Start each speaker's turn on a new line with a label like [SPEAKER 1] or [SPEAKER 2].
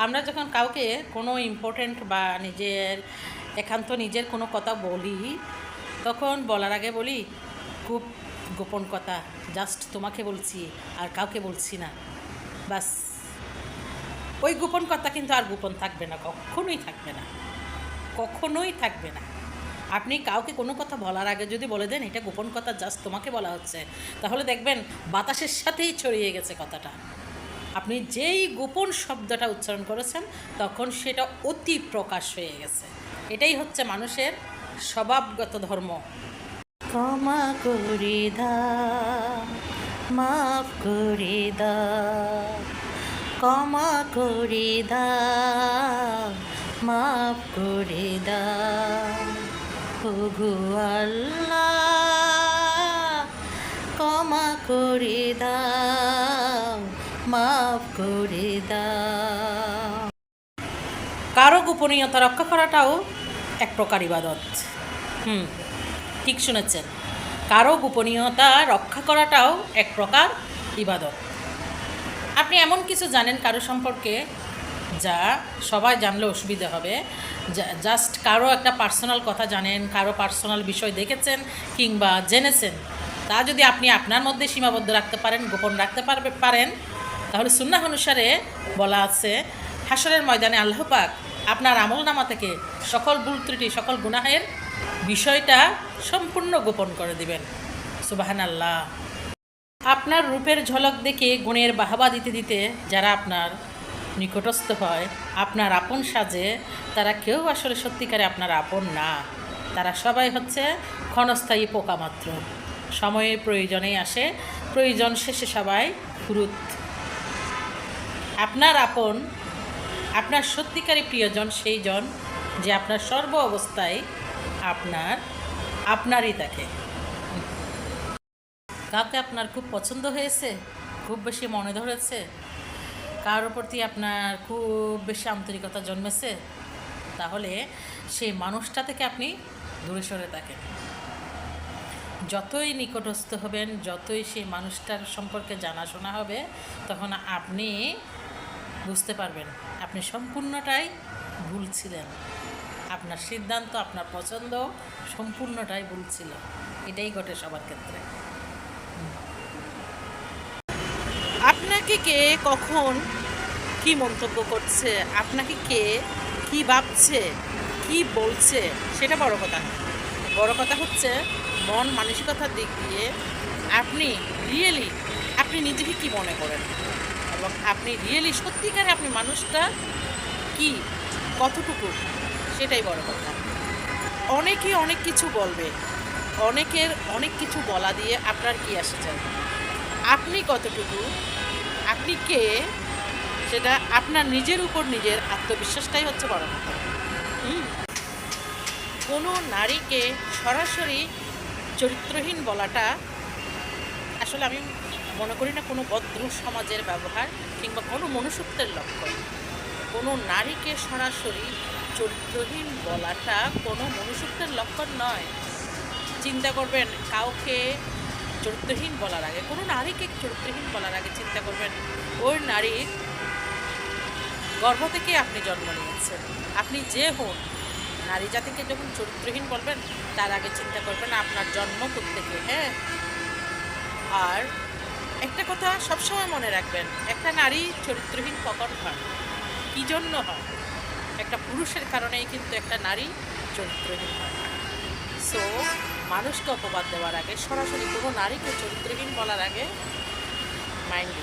[SPEAKER 1] আমরা যখন কাউকে কোনো ইম্পর্ট্যান্ট বা নিজের কোনো কথা বলি, তখন বলার আগে বলি খুব গোপন কথা, জাস্ট তোমাকে বলছি আর কাউকে বলছি না। বাস, ওই গোপন কথা কিন্তু আর গোপন থাকবে না, কখনোই থাকবে না, কখনোই থাকবে না। আপনি কাউকে কোনো কথা বলার আগে যদি বলে দেন এটা গোপন কথা, জাস্ট তোমাকে বলা হচ্ছে, তাহলে দেখবেন বাতাসের সাথেই ছড়িয়ে গেছে কথাটা। আপনি যেই গোপন শব্দটা উচ্চারণ করেছেন তখন সেটা অতি প্রকাশ হয়ে গেছে। এটাই হচ্ছে মানুষের স্বভাবগত ধর্ম। ক্ষমা করে দাও, মাফ করে দাও, ক্ষমা করে দাও, মাফ করে দাও, ওগো আল্লাহ, ক্ষমা করে দাও, মাফ করে দাও। কারো গোপনীয়তা রক্ষা করাটাও এক প্রকার ইবাদত। ঠিক শুনেছেন, কারো গোপনীয়তা রক্ষা করাটাও এক প্রকার ইবাদত। আপনি এমন কিছু জানেন কারো সম্পর্কে যা সবাই জানলে অসুবিধা হবে, জাস্ট কারো একটা পার্সোনাল কথা জানেন, কারো পার্সোনাল বিষয় দেখেছেন কিংবা জেনেছেন, তা যদি আপনি আপনার মধ্যে সীমাবদ্ধ রাখতে পারেন, গোপন রাখতে পারেন, তাহলে সুন্নাহ অনুসারে বলা আছে হাসরের ময়দানে আল্লাহ পাক আপনার আমলনামা থেকে সকল ভুল ত্রুটি, সকল গুনাহের বিষয়টা সম্পূর্ণ গোপন করে দিবেন। সুবহানাল্লাহ। আপনার রূপের ঝলক দেখে গুণের বাহাবা দিতে দিতে যারা আপনার নিকটস্থ হয়, আপনার আপন সাজে, তারা কেউ আসলে সত্যিকারে আপনার আপন না। তারা সবাই হচ্ছে ক্ষণস্থায়ী পোকা মাত্র। সময়ের প্রয়োজনেই আসে, প্রয়োজন শেষে সবাই ফুরুত। আপনার আপন, আপনার সত্যিকারী প্রিয়জন সেই জন যে আপনার সর্ব অবস্থায় আপনারই থাকে। কাউকে আপনার খুব পছন্দ হয়েছে, খুব বেশি মনে ধরেছে, কারোর প্রতি আপনার খুব বেশি আন্তরিকতা জন্মেছে, তাহলে সেই মানুষটা থেকে আপনি দূরে সরে থাকেন। যতই নিকটস্থ হবেন, যতই সেই মানুষটার সম্পর্কে জানাশোনা হবে, তখন আপনি বুঝতে পারবেন আপনি সম্পূর্ণটাই ভুল ছিলেন। আপনার সিদ্ধান্ত, আপনার পছন্দ সম্পূর্ণটাই ভুল ছিল। এটাই ঘটে সবার ক্ষেত্রে। আপনাকে কে কখন কি মন্তব্য করছে, আপনাকে কে কি ভাবছে, কি বলছে, সেটা বড় কথা না। বড় কথা হচ্ছে মন মানসিকতার দিক দিয়ে আপনি আপনি নিজেকে কি মনে করেন, এবং আপনি সত্যিকারে আপনি মানুষটা কি, কতটুকু, সেটাই বড় কথা। অনেকে অনেক কিছু বলবে, অনেকের অনেক কিছু বলা দিয়ে আপনার কি আসে যায়? আপনি কতটুকু, আপনি কে, সেটা আপনার নিজের উপর নিজের আত্মবিশ্বাসটাই হচ্ছে বড় কথা। কোনো নারীকে সরাসরি চরিত্রহীন বলাটা আসলে আমি মনে করি না কোনো ভদ্র সমাজের ব্যবহার কিংবা কোনো মনুষ্যত্বের লক্ষণ। কোনো নারীকে সরাসরি চরিত্রহীন বলাটা কোনো মনুষ্যত্বের লক্ষণ নয়। চিন্তা করবেন, কাউকে চরিত্রহীন বলার আগে, কোনো নারীকে চরিত্রহীন বলার আগে চিন্তা করবেন ওই নারীর গর্ভ থেকে আপনি জন্ম নিয়েছেন। আপনি যে হন, নারী জাতিকে যখন চরিত্রহীন বলবেন তার আগে চিন্তা করবেন আপনার জন্ম কোত্থেকে। হ্যাঁ, আর একটা কথা সবসময় মনে রাখবেন, একটা নারী চরিত্রহীন কখন হয়, কী জন্য হয়? একটা পুরুষের কারণেই কিন্তু একটা নারী চরিত্রহীন হয়। সো মানুষকে অপবাদ দেওয়ার আগে, সরাসরি কোনো নারীকে চরিত্রহীন বলার আগে মাইন্ড